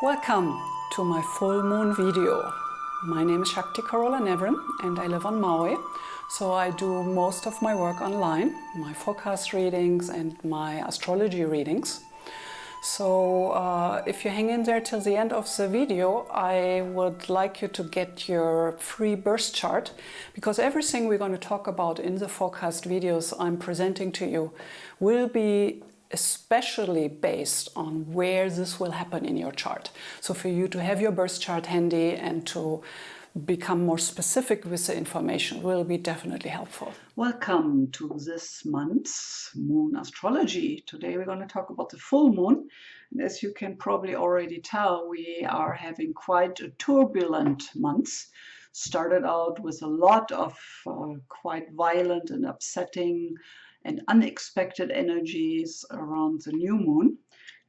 Welcome to my full moon video. My name is Shakti Carola Nevrin and I live on Maui. So I do most of my work online, my forecast readings and my astrology readings. So if you hang in there till the end of the video, I would like you to get your free birth chart, because everything we're going to talk about in the forecast videos I'm presenting to you will be especially based on where this will happen in your chart. So for you to have your birth chart handy and to become more specific with the information will be definitely helpful. Welcome to this month's moon astrology. Today we're going to talk about the full moon. And as you can probably already tell, we are having quite a turbulent month. Started out with a lot of quite violent and upsetting and unexpected energies around the new moon,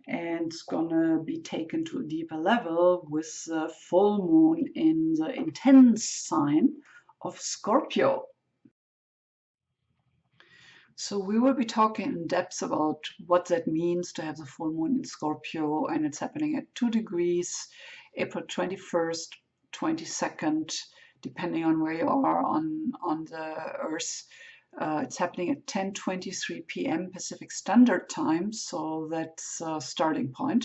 and it's gonna be taken to a deeper level with the full moon in the intense sign of Scorpio. So we will be talking in depth about what that means to have the full moon in Scorpio, and it's happening at 2 degrees, April 21st, 22nd, depending on where you are on the Earth. It's happening at 10:23 p.m. Pacific Standard Time, so that's a starting point.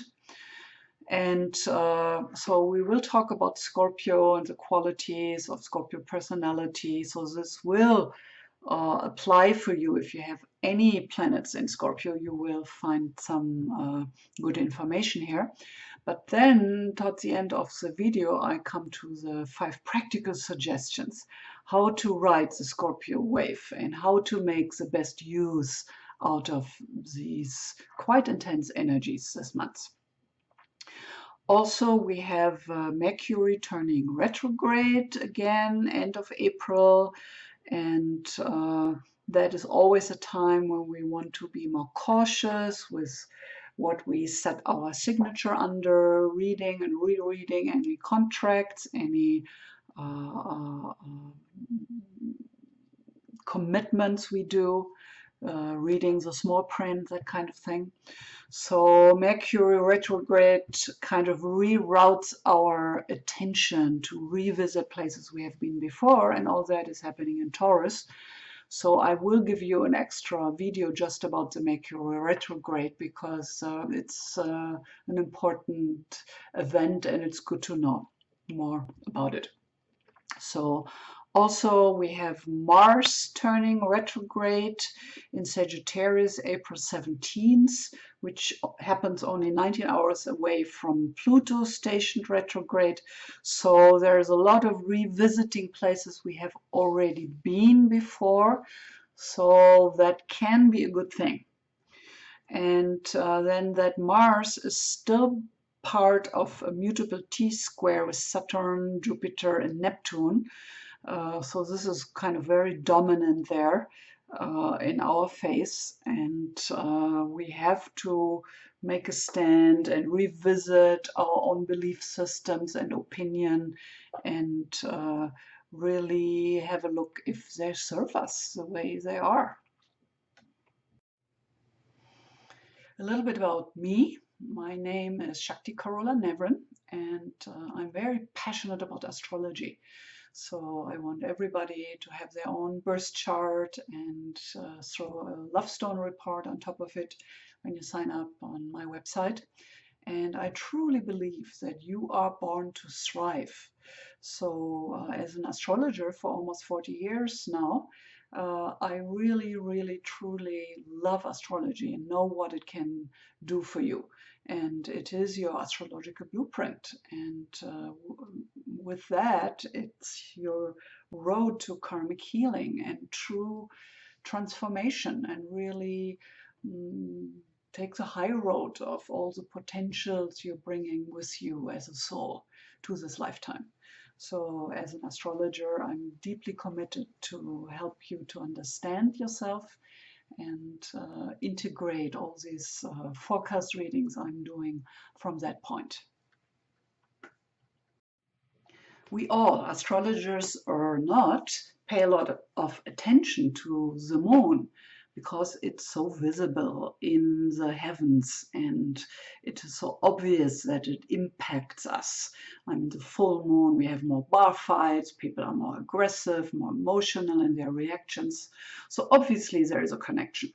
And so we will talk about Scorpio and the qualities of Scorpio personality. So this will apply for you. If you have any planets in Scorpio, you will find some good information here. But then, towards the end of the video, I come to the 5 practical suggestions how to ride the Scorpio wave and how to make the best use out of these quite intense energies this month. Also, we have Mercury turning retrograde again, end of April, and that is always a time when we want to be more cautious with what we set our signature under, reading and rereading any contracts, any commitments we do, reading the small print, that kind of thing. So Mercury retrograde kind of reroutes our attention to revisit places we have been before, and all that is happening in Taurus. So I will give you an extra video just about the Mercury retrograde, because it's an important event and it's good to know more about it. So also we have Mars turning retrograde in Sagittarius April 17th, which happens only 19 hours away from Pluto stationed retrograde. So there's a lot of revisiting places we have already been before. So that can be a good thing. And then that Mars is still part of a mutable T-square with Saturn, Jupiter, and Neptune. So this is kind of very dominant there in our phase, and we have to make a stand and revisit our own belief systems and opinion, and really have a look if they serve us the way they are. A little bit about me. My name is Shakti Carola Nevrin, and I'm very passionate about astrology. So I want everybody to have their own birth chart and throw a love stone report on top of it when you sign up on my website. And I truly believe that you are born to thrive. So as an astrologer for almost 40 years now, I really, truly love astrology and know what it can do for you. And it is your astrological blueprint. And with that, it's your road to karmic healing and true transformation, and really take the high road of all the potentials you're bringing with you as a soul to this lifetime. So as an astrologer, I'm deeply committed to help you to understand yourself and integrate all these forecast readings I'm doing from that point. We all, astrologers or not, pay a lot of attention to the moon, because it's so visible in the heavens and it is so obvious that it impacts us. I mean, the full moon, we have more bar fights, people are more aggressive, more emotional in their reactions. So obviously there is a connection.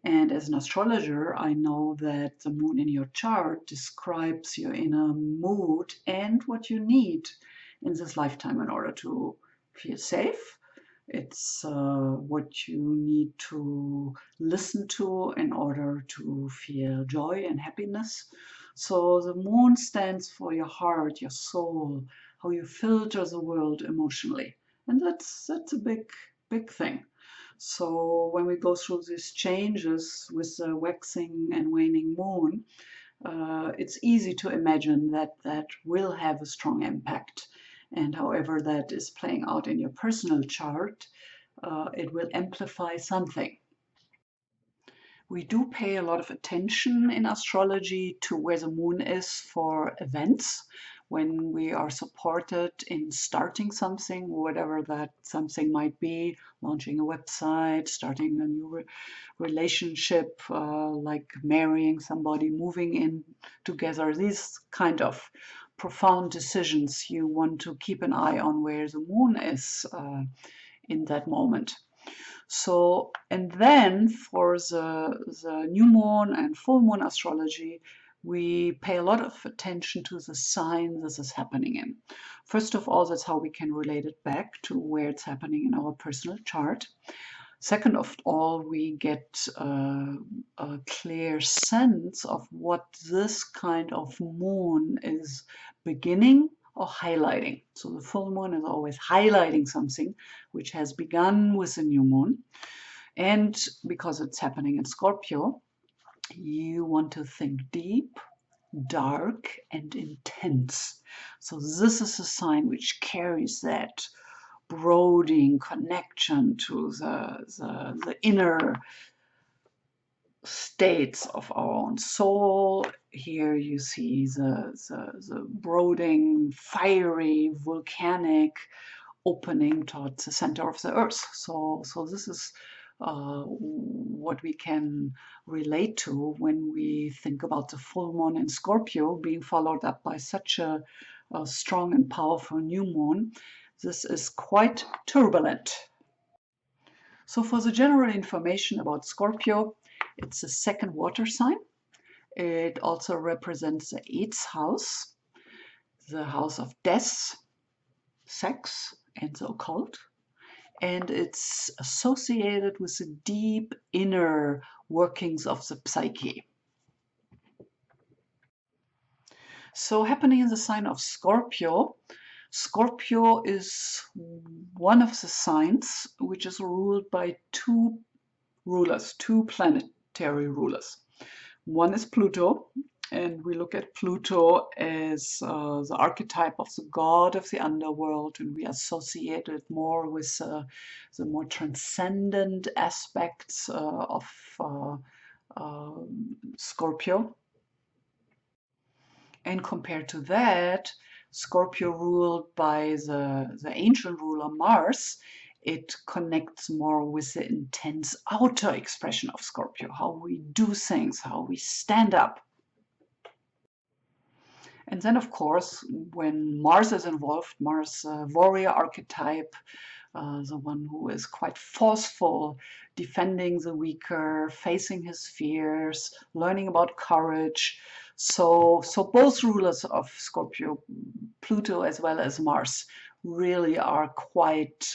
And as an astrologer, I know that the moon in your chart describes your inner mood and what you need in this lifetime in order to feel safe. It's what you need to listen to in order to feel joy and happiness. So the moon stands for your heart, your soul, how you filter the world emotionally. And that's a big thing. So when we go through these changes with the waxing and waning moon, it's easy to imagine that that will have a strong impact. And however that is playing out in your personal chart, it will amplify something. We do pay a lot of attention in astrology to where the moon is for events, when we are supported in starting something, whatever that something might be, launching a website, starting a new relationship, like marrying somebody, moving in together, these kind of profound decisions. You want to keep an eye on where the moon is in that moment. So, and then for the new moon and full moon astrology, we pay a lot of attention to the sign this is happening in. First of all, that's how we can relate it back to where it's happening in our personal chart. Second of all, we get a clear sense of what this kind of moon is beginning or highlighting. So the full moon is always highlighting something which has begun with the new moon. And because it's happening in Scorpio, you want to think deep, dark, and intense. So this is a sign which carries that brooding connection to the inner states of our own soul. Here you see the brooding, fiery, volcanic opening towards the center of the earth. So this is what we can relate to when we think about the full moon in Scorpio being followed up by such a strong and powerful new moon. This is quite turbulent. So for the general information about Scorpio, it's the second water sign. It also represents the 8th house, the house of death, sex, and the occult. And it's associated with the deep inner workings of the psyche. So happening in the sign of Scorpio, Scorpio is one of the signs which is ruled by two rulers, two planetary rulers. One is Pluto, and we look at Pluto as the archetype of the god of the underworld, and we associate it more with the more transcendent aspects of Scorpio. And compared to that, Scorpio ruled by the ancient ruler Mars, it connects more with the intense outer expression of Scorpio, how we do things, how we stand up. And then, of course, when Mars is involved, Mars, warrior archetype, the one who is quite forceful, defending the weaker, facing his fears, learning about courage. So both rulers of Scorpio, Pluto as well as Mars, really are quite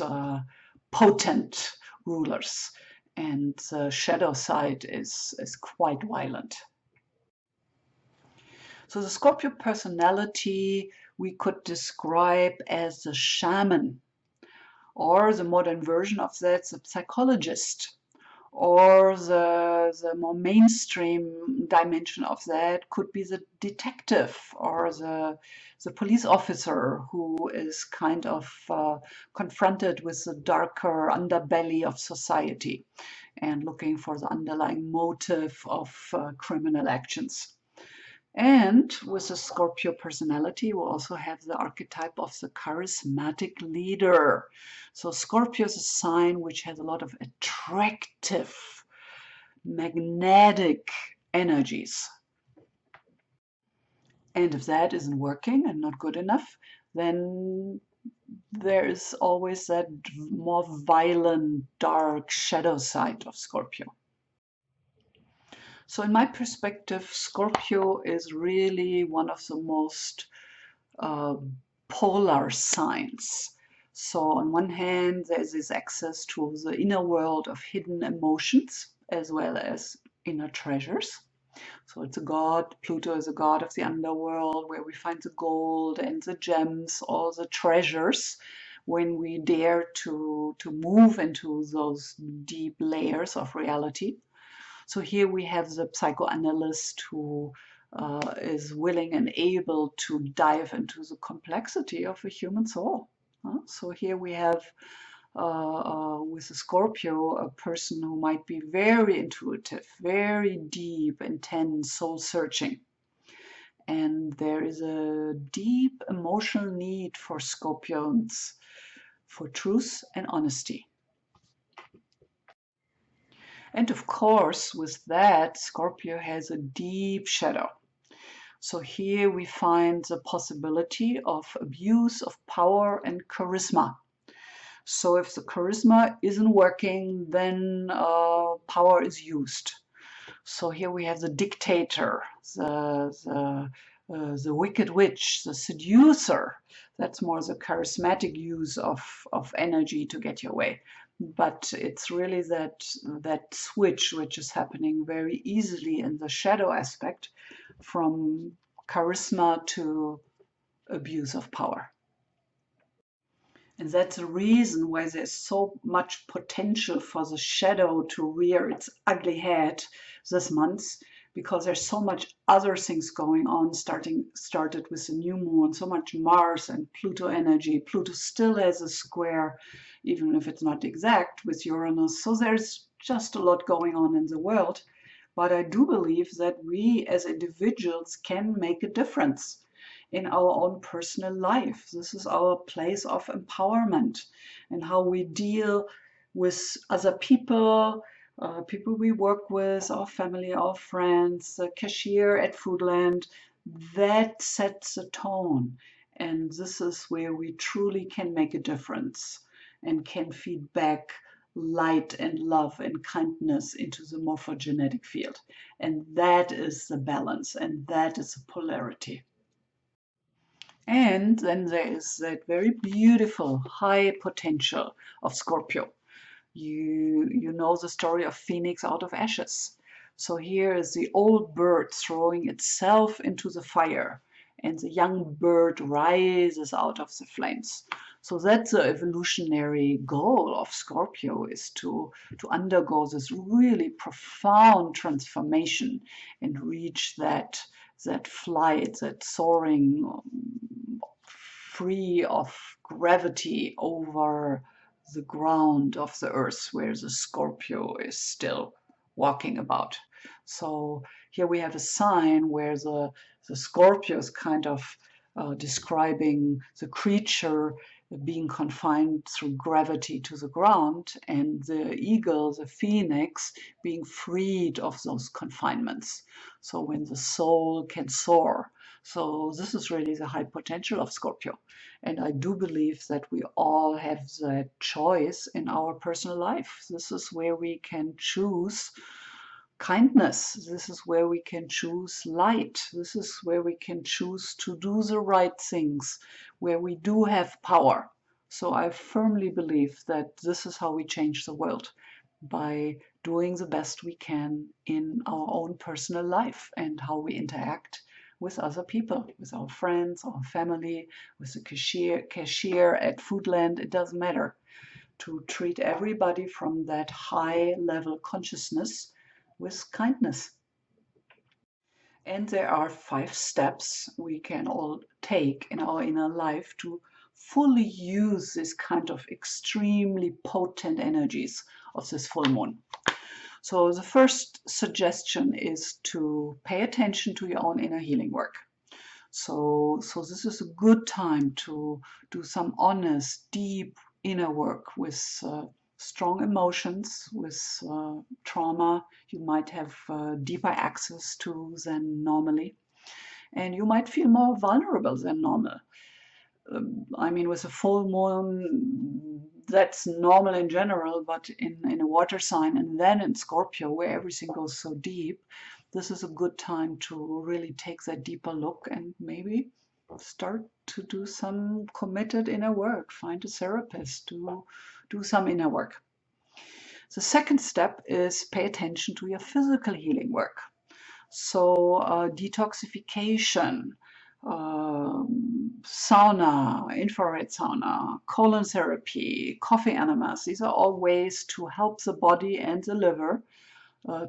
potent rulers. And the shadow side is quite violent. So the Scorpio personality we could describe as a shaman, or the modern version of that, the psychologist, or the more mainstream dimension of that could be the detective or the police officer who is kind of confronted with the darker underbelly of society and looking for the underlying motive of criminal actions. And with the Scorpio personality, we also have the archetype of the charismatic leader. So Scorpio is a sign which has a lot of attractive magnetic energies. And if that isn't working and not good enough, then there is always that more violent, dark shadow side of Scorpio. So in my perspective, Scorpio is really one of the most uh, polar signs. So on one hand, there's this access to the inner world of hidden emotions as well as inner treasures. So it's a god, Pluto is a god of the underworld where we find the gold and the gems, all the treasures when we dare to move into those deep layers of reality. So here we have the psychoanalyst who is willing and able to dive into the complexity of a human soul. So here we have with a Scorpio, a person who might be very intuitive, very deep, intense, soul searching. And there is a deep emotional need for Scorpions for truth and honesty. And of course, with that, Scorpio has a deep shadow. So here we find the possibility of abuse of power and charisma. So if the charisma isn't working, then power is used. So here we have the dictator, the wicked witch, the seducer. That's more the charismatic use of energy to get your way. But it's really that switch which is happening very easily in the shadow aspect from charisma to abuse of power. And that's the reason why there's so much potential for the shadow to rear its ugly head this month, because there's so much other things going on, started with the new moon, so much Mars and Pluto energy. Pluto still has a square, even if it's not exact, with Uranus. So there's just a lot going on in the world. But I do believe that we as individuals can make a difference in our own personal life. This is our place of empowerment, and how we deal with other people, people we work with, our family, our friends, the cashier at Foodland. That sets the tone. And this is where we truly can make a difference and can feed back light and love and kindness into the morphogenetic field. And that is the balance, and that is the polarity. And then there is that very beautiful high potential of Scorpio. You know the story of Phoenix out of ashes. So here is the old bird throwing itself into the fire, and the young bird rises out of the flames. So that's the evolutionary goal of Scorpio, is to undergo this really profound transformation and reach that flight, that soaring, free of gravity over the ground of the earth, where the Scorpio is still walking about. So here we have a sign where the Scorpio is kind of describing the creature being confined through gravity to the ground, and the eagle, the phoenix, being freed of those confinements. So when the soul can soar. So this is really the high potential of Scorpio. And I do believe that we all have that choice in our personal life. This is where we can choose kindness. This is where we can choose light. This is where we can choose to do the right things, where we do have power. So I firmly believe that this is how we change the world, by doing the best we can in our own personal life and how we interact with other people, with our friends, our family, with the cashier at Foodland. It doesn't matter. To treat everybody from that high level consciousness with kindness. And there are 5 steps we can all take in our inner life to fully use this kind of extremely potent energies of this full moon. So the first suggestion is to pay attention to your own inner healing work. So this is a good time to do some honest, deep inner work with strong emotions, with trauma, you might have deeper access to than normally, and you might feel more vulnerable than normal. I mean, with a full moon, that's normal in general, but in a water sign and then in Scorpio, where everything goes so deep, this is a good time to really take that deeper look and maybe start to do some committed inner work. Find a therapist to do some inner work. The second step is pay attention to your physical healing work. So detoxification, sauna, infrared sauna, colon therapy, coffee enemas, these are all ways to help the body and the liver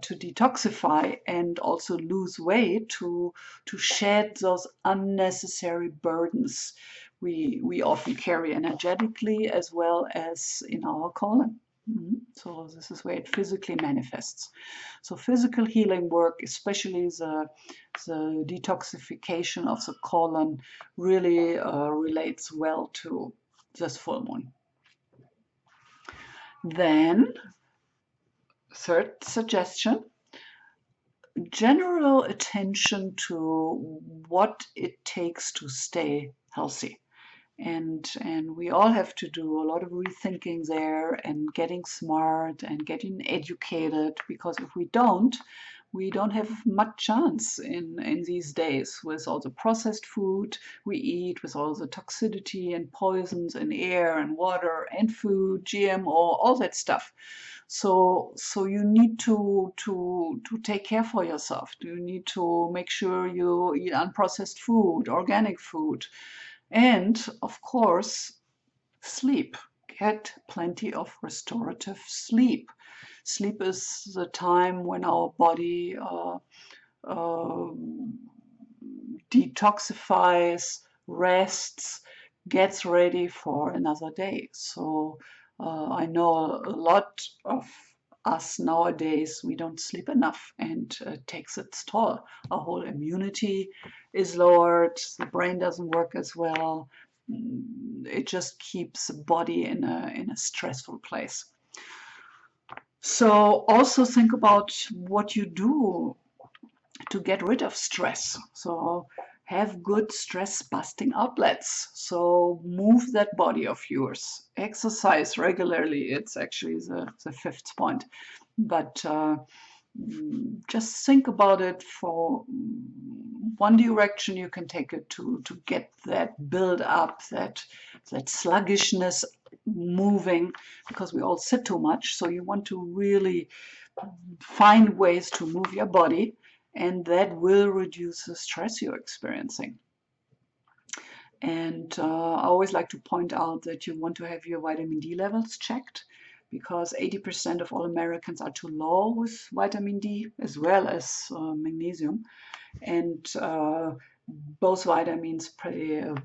to detoxify and also lose weight, to shed those unnecessary burdens we often carry energetically as well as in our colon. So this is where it physically manifests. So physical healing work, especially the detoxification of the colon, really relates well to this full moon. Then, third suggestion, general attention to what it takes to stay healthy. And we all have to do a lot of rethinking there and getting smart and getting educated, because if we don't have much chance in these days, with all the processed food we eat, with all the toxicity and poisons in air and water and food, GMO, all that stuff. So you need to take care for yourself. You need to make sure you eat unprocessed food, organic food, and of course, sleep. Get plenty of restorative sleep. Sleep is the time when our body uh, detoxifies, rests, gets ready for another day. So I know a lot of us nowadays, we don't sleep enough, and it takes its toll. Our whole immunity is lowered, the brain doesn't work as well. It just keeps the body in a stressful place. So also think about what you do to get rid of stress. So have good stress busting outlets. So move that body of yours. Exercise regularly. It's actually the fifth point. But just think about it for one direction. You can take it to get that build up, that sluggishness moving, because we all sit too much. So you want to really find ways to move your body, and that will reduce the stress you're experiencing. And I always like to point out that you want to have your vitamin D levels checked, because 80% of all Americans are too low with vitamin D as well as magnesium. And both vitamins play a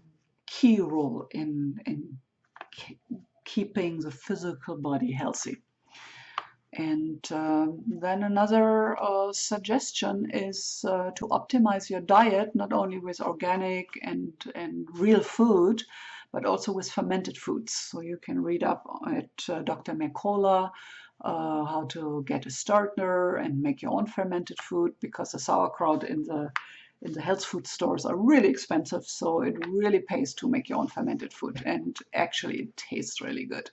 key role in keeping the physical body healthy. And then another suggestion is to optimize your diet, not only with organic and real food, but also with fermented foods. So you can read up at Dr. Mercola how to get a starter and make your own fermented food, because the sauerkraut in the health food stores are really expensive. So it really pays to make your own fermented food, and actually it tastes really good.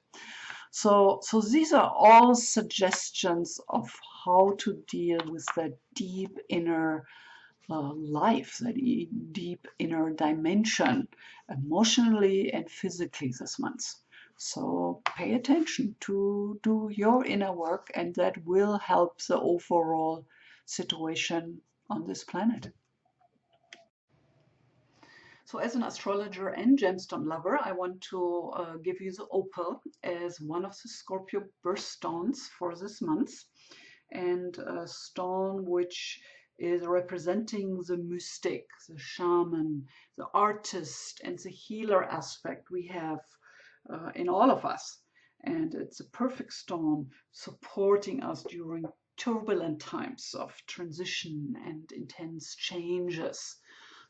So these are all suggestions of how to deal with that deep inner life, that deep inner dimension, emotionally and physically this month. So pay attention to do your inner work, and that will help the overall situation on this planet. So as an astrologer and gemstone lover, I want to give you the Opal as one of the Scorpio birthstones for this month, and a stone which is representing the mystic, the shaman, the artist, and the healer aspect we have in all of us. And it's a perfect stone supporting us during turbulent times of transition and intense changes.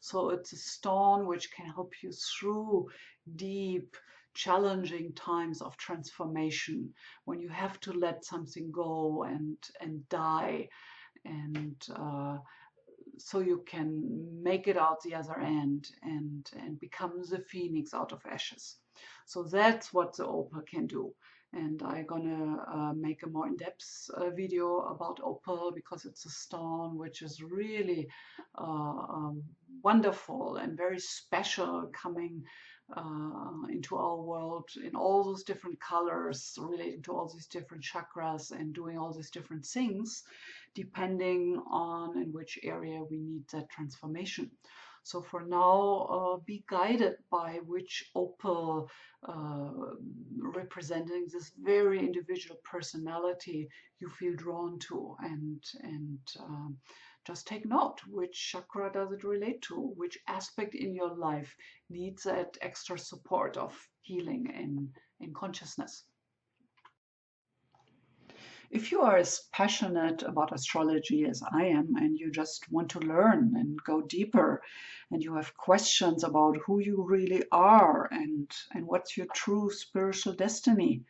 So it's a stone which can help you through deep challenging times of transformation, when you have to let something go and die, and so you can make it out the other end and become the phoenix out of ashes. So that's what the opal can do. And I'm gonna make a more in-depth video about opal, because it's a stone which is really wonderful and very special, coming into our world in all those different colors, relating to all these different chakras and doing all these different things, depending on in which area we need that transformation. So for now, be guided by which opal representing this very individual personality you feel drawn to, and just take note, which chakra does it relate to, which aspect in your life needs that extra support of healing in consciousness. If you are as passionate about astrology as I am, and you just want to learn and go deeper, and you have questions about who you really are, and what's your true spiritual destiny,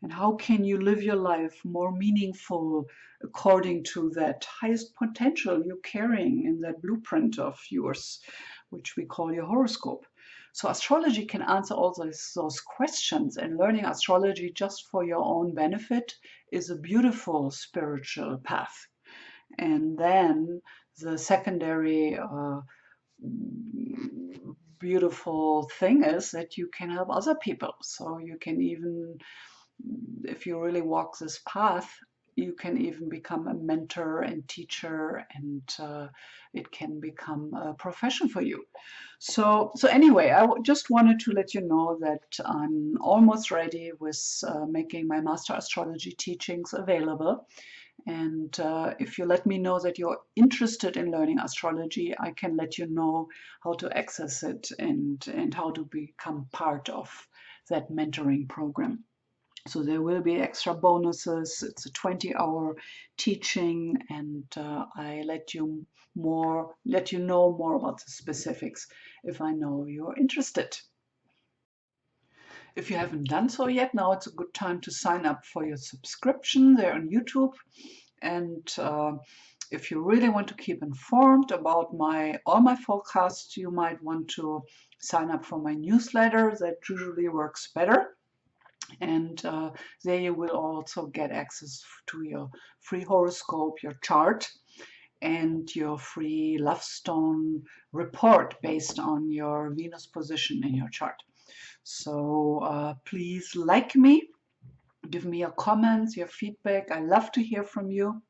and how can you live your life more meaningful according to that highest potential you're carrying in that blueprint of yours, which we call your horoscope. So astrology can answer all those questions, and learning astrology just for your own benefit is a beautiful spiritual path. And then the secondary beautiful thing is that you can help other people. So you can even, if you really walk this path, you can even become a mentor and teacher, and it can become a profession for you. So anyway, I just wanted to let you know that I'm almost ready with making my Master Astrology teachings available. And if you let me know that you're interested in learning astrology, I can let you know how to access it and how to become part of that mentoring program. So there will be extra bonuses. It's a 20-hour teaching, and I let you know more about the specifics if I know you're interested. If you haven't done so yet, now it's a good time to sign up for your subscription there on YouTube. And if you really want to keep informed about all my forecasts, you might want to sign up for my newsletter. That usually works better. And there you will also get access to your free horoscope, your chart, and your free love stone report based on your Venus position in your chart. So please like me, give me your comments, your feedback. I love to hear from you.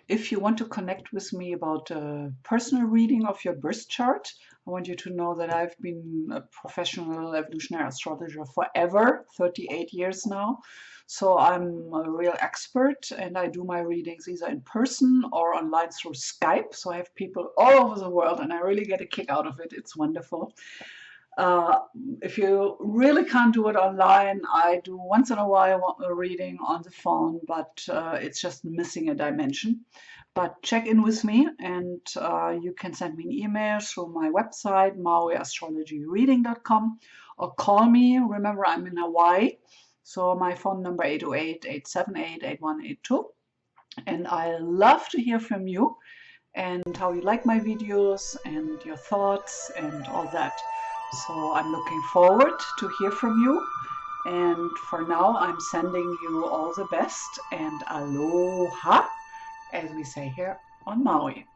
If you want to connect with me about a personal reading of your birth chart, I want you to know that I've been a professional evolutionary astrologer forever, 38 years now. So I'm a real expert, and I do my readings either in person or online through Skype. So I have people all over the world, and I really get a kick out of it. It's wonderful. If you really can't do it online, I do once in a while a reading on the phone, but it's just missing a dimension. But check in with me, and you can send me an email through my website, mauiastrologyreading.com, or call me. Remember, I'm in Hawaii, so my phone number 808-878-8182. And I love to hear from you and how you like my videos and your thoughts and all that. So I'm looking forward to hear from you. And for now, I'm sending you all the best and aloha, as we say here on Maui.